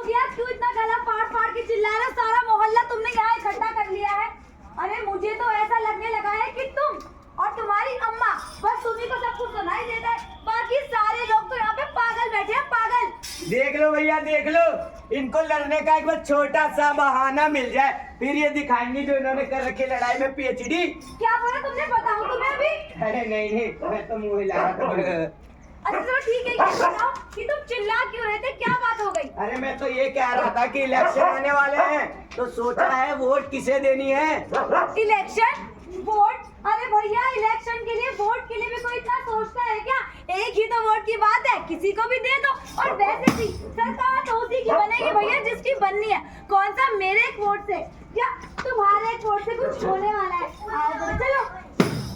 भैया क्यों इतना गला फाड़ फाड़ के चिल्ला रहे हो? सारा मोहल्ला तुमने यहाँ इकट्ठा कर लिया है। अरे मुझे तो ऐसा लगने लगा है कि तुम और तुम्हारी अम्मा बस तुम्ही को सब कुछ सुनाई देता है, बाकी सारे लोग तो यहाँ पे पागल बैठे हैं, पागल। देख लो भैया देख लो, इनको लड़ने का एक बार छोटा सा बहाना मिल जाए, फिर ये दिखाएंगे जो इन्होंने कर रखी लड़ाई में पीएचडी। क्या बोला तुमने? बताऊं तुम्हें अभी? अरे नहीं मैं तो मुँह हिला रहा था। अच्छा चलो ठीक है, ये बताओ कि तुम चिल्ला क्यों रहे थे, क्या बात हो गई? अरे मैं तो ये कह रहा था कि इलेक्शन आने वाले हैं, तो सोचा है वोट किसे देनी है। इलेक्शन? वोट? अरे भैया इलेक्शन के लिए वोट के लिए भी कोई इतना सोचता है क्या? एक ही तो वोट की बात है, किसी को भी दे दो। और वैसे भी सरकार तो उसी की बनेगी भैया जिसकी बननी है। कौन सा मेरे एक वोट से या तुम्हारे एक वोट से कुछ होने वाला है? चलो।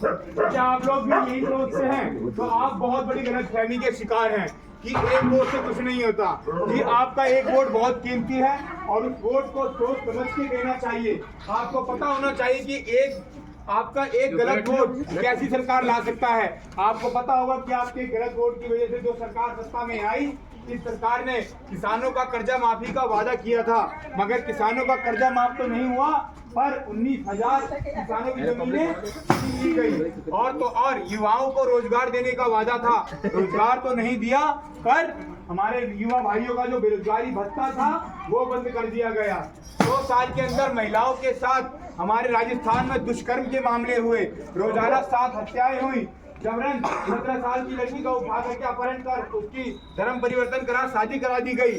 क्या आप लोग भी यही सोच से हैं? तो आप बहुत बड़ी गलतफहमी के शिकार हैं कि एक वोट से कुछ नहीं होता, कि आपका एक वोट बहुत कीमती है और उस वोट को सोच समझ के देना चाहिए। आपको पता होना चाहिए कि आपका एक गलत वोट कैसी सरकार ला सकता है। आपको पता होगा कि आपके गलत वोट की वजह से जो सरकार सत्ता में आई, इस सरकार ने किसानों का कर्जा माफी का वादा किया था, मगर किसानों का कर्जा माफ तो नहीं हुआ, पर 19,000 किसानों की जमीनें छीन ली गई। और युवाओं को रोजगार देने का वादा था, रोजगार तो नहीं दिया, पर हमारे युवा भाइयों का जो बेरोजगारी भत्ता था वो बंद कर दिया गया। 2 साल के अंदर महिलाओं के साथ हमारे राजस्थान में दुष्कर्म के मामले हुए, रोजाना 7 हत्याएं हुई, जबरन 17 साल की लड़की का उठा करके अपहरण कर उसकी धर्म परिवर्तन करा शादी करा दी गई।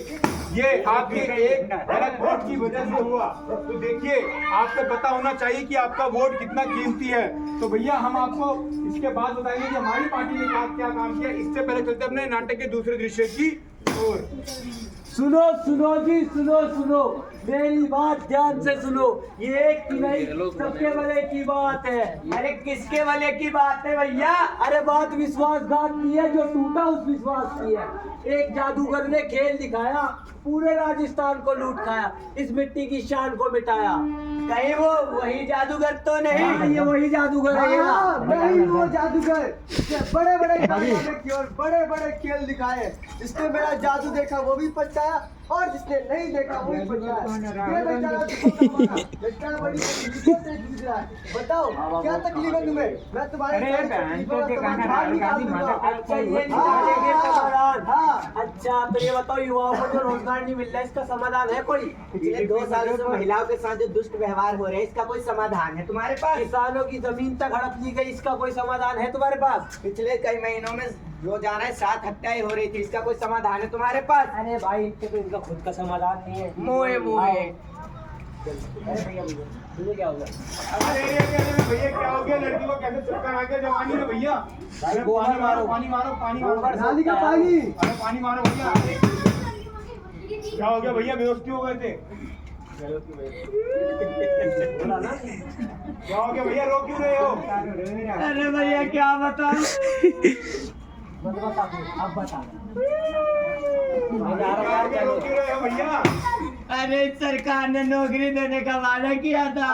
ये आपके एक गलत वोट की वजह से हुआ। तो देखिए, आपको पता होना चाहिए कि आपका वोट कितना कीमती है। तो भैया हम आपको इसके बाद बताएंगे कि हमारी पार्टी ने क्या काम किया। इससे पहले चलते अपने नाटक के दूसरे दृश्य की ओर। सुनो सुनो जी सुनो, मेरी बात ध्यान से सुनो। ये एक की नहीं सबके भले की बात है। अरे किसके भले की बात है भैया? अरे बात विश्वासघात की है, जो टूटा उस विश्वास की है। एक जादूगर ने खेल दिखाया, पूरे राजस्थान को लूट खाया, इस मिट्टी की शान को मिटाया। कहीं वो वही जादूगर तो नहीं? हाँ, ये वही जादूगर है। नहीं वो जादूगर बड़े बड़े कारनामे किए और बड़े बड़े खेल दिखाए। जिसने मेरा जादू देखा वो भी पछताया और जिसने नहीं देखा वो भी पछताया। ये बेचारा बड़ी तकलीफों से जूझ रहा है। बताओ क्या तकलीफ है तुम्हें? मैं तुम्हारे समाधान निकाल दूंगा। अच्छा ये निकालेंगे समाधान? अच्छा तो ये बताओ, युवाओं को जो रोजगार नहीं मिल रहा है, इसका समाधान है कोई? पिछले 2 सालों से महिलाओं के साथ जो दुष्ट व्यवहार हो रहे हैं, इसका कोई समाधान है तुम्हारे पास? किसानों की जमीन तक हड़प ली गई, इसका कोई समाधान है तुम्हारे पास? पिछले कई महीनों में रोजाना 7 हत्याएं हो रही थी, इसका कोई समाधान है तुम्हारे पास? अरे भाई इनके तो इनका खुद का समाधान नहीं है। मोए तुझे क्या होगा? अरे भैया क्या हो गया? लड़की को कैसे चक्कर आ गया जवानी में भैया? अरे गोबर मारो। पानी मारो नाली का पानी। अरे पानी मारो भैया। क्या हो गया भैया? बेहोश क्यों हो गए थे? क्या हो गया भैया? रो क्यों रहे हो? अरे भैया क्या बताऊं? अब बता। रो क्यों रहे हो भैया? अरे सरकार ने नौकरी देने का वादा किया था।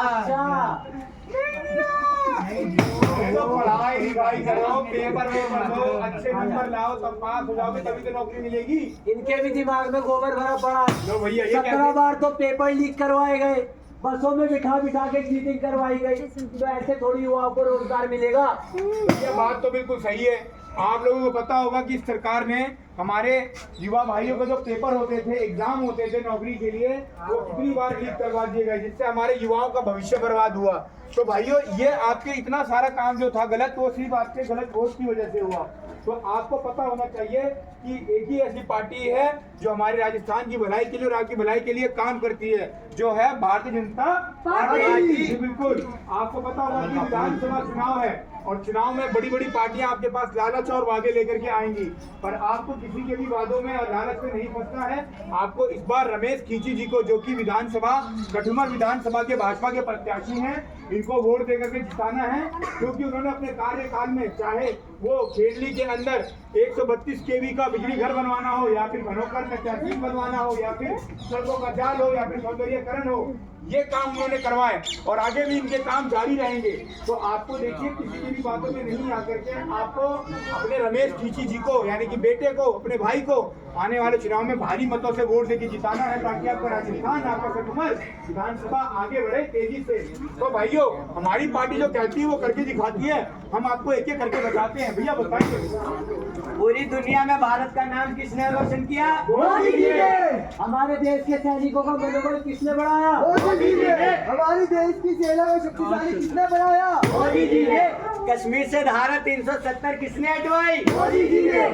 पढ़ाई लिखाई करो, पेपर दो, अच्छे नंबर लाओ, तब पास हो जाओगे, तभी तो नौकरी मिलेगी। इनके भी दिमाग में गोबर भरा पड़ा। लो भैया, ये 17 बार तो पेपर लीक करवाए गए, बसों में बिठा के चीटिंग करवाई गई। तो ऐसे थोड़ी युवाओं को रोजगार मिलेगा? ये बात तो बिल्कुल सही है। आप लोगों को पता होगा कि सरकार ने हमारे युवा भाइयों के जो पेपर होते थे, एग्जाम होते थे नौकरी के लिए, वो कितनी बार लीक करवा दिए गए, जिससे हमारे युवाओं का भविष्य बर्बाद हुआ। तो भाइयों, ये आपके इतना सारा काम जो था गलत, वो सिर्फ आपके गलत वोट की वजह से हुआ। तो आपको पता होना चाहिए कि एक ही ऐसी पार्टी है जो हमारे राजस्थान की भलाई के लिए और आपकी भलाई के लिए काम करती है, जो है भारतीय जनता पार्टी। बिल्कुल, आपको पता होगा कि विधानसभा चुनाव है और चुनाव में बड़ी बड़ी पार्टियां आपके पास लालच और वादे लेकर के आएंगी, पर आपको किसी के भी वादों में और लालच में नहीं फंसना है। आपको इस बार रमेश खींची जी को, जो कि विधानसभा कठुमर विधानसभा के भाजपा के प्रत्याशी हैं, इनको वोट देकर के जिताना है, क्योंकि उन्होंने अपने कार्यकाल में चाहे वो खेरली के अंदर 132 केवी का बिजली घर बनवाना हो, या फिर घनौकर में तहसील बनवाना हो, या फिर सड़कों का जाल हो, या फिर सौंदर्यकरण हो, ये काम उन्होंने करवाए और आगे भी इनके काम जारी रहेंगे। तो आपको देखिए किसी की भी बातों में नहीं आकर के आपको अपने रमेश खींची जी को, यानी कि बेटे को, अपने भाई को आने वाले चुनाव में भारी मतों से वोट देके जिताना है, ताकि आपका राजस्थान, आपका कटुमल विधानसभा आगे बढ़े तेजी से। तो भाइयों, हमारी पार्टी जो कहती है वो करके दिखाती है, हम आपको एक एक करके बताते हैं। भैया बताइए, पूरी दुनिया में भारत का नाम किसने रोशन किया? मोदी जी ने। हमारे देश के सैनिकों का मनोबल किसने बढ़ाया? मोदी जी ने। हमारी देश की सेना को शक्तिशाली किसने बनाया? मोदी जी ने। कश्मीर से धारा 370 किसने हटवाई? मोदी जी ने।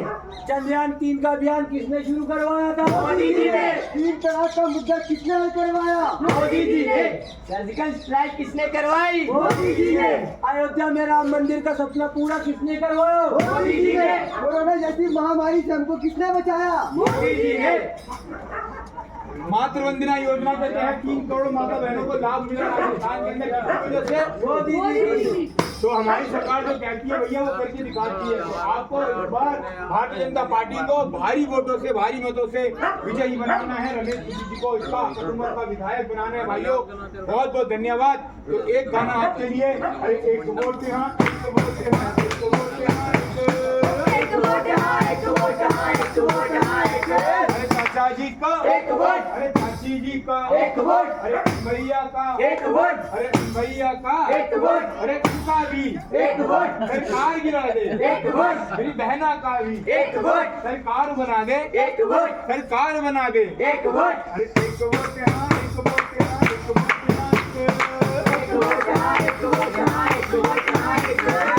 चंद्रयान 3 का अभियान किसने शुरू करवाया था? मोदी जी ने। 3 तलाक का मुद्दा किसने हल करवाया? मोदी जी ने। सर्जिकल स्ट्राइक किसने करवाई? मोदी जी ने। अयोध्या में राम मंदिर का सपना पूरा किसने करवाया? मोदी जी ने। कोरोना जैसी महामारी से हमको किसने बचाया? मोदी जी ने। मातृ वंदना योजना के तहत 3 करोड़ माता बहनों को लाभ मिला राजस्थान के अंदर, किसकी वजह से? मोदी जी। तो हमारी सरकार जो कहती है भैया वो करके दिखाती है। तो आपको इस बार भारतीय जनता पार्टी को भारी वोटों से, भारी मतों से विजयी बनाना है। रमेश जी को इसका कटुमल का विधायक बनाना है। भाइयों, बहुत बहुत धन्यवाद। तो एक गाना आपके लिए, अरे एक वोट पे हाँ, एक वोट पे हाँ, एक वोट पे हाँ, एक वोट हाँ, एक वोट हाँ, एक वोट हाँ, एक वोट। अरे चाचा जी का एक वोट। अरे चाची जी का एक वोट। अरे भैया का एक वोट। अरे भैया का एक वोट। अरे उनका भी एक वोट। सरकार गिरा दे एक वोट। मेरी बहना का भी एक वोट। सरकार बना दे एक वोट। सरकार बना दे एक वोट। अरे एक वोट पे हाँ, एक वोट पे हाँ, एक वोट पे हाँ, एक वोट हाँ, एक वोट हाँ, एक वोट हाँ, एक वोट।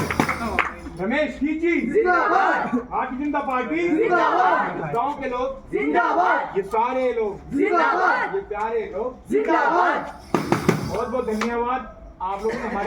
रमेश खींची जिंदाबाद। भारतीय जनता पार्टी जिंदाबाद। गांव के लोग जिंदाबाद। ये सारे लोग जिंदाबाद। ये प्यारे लोग जिंदाबाद। बहुत बहुत धन्यवाद आप लोगों ने हमारे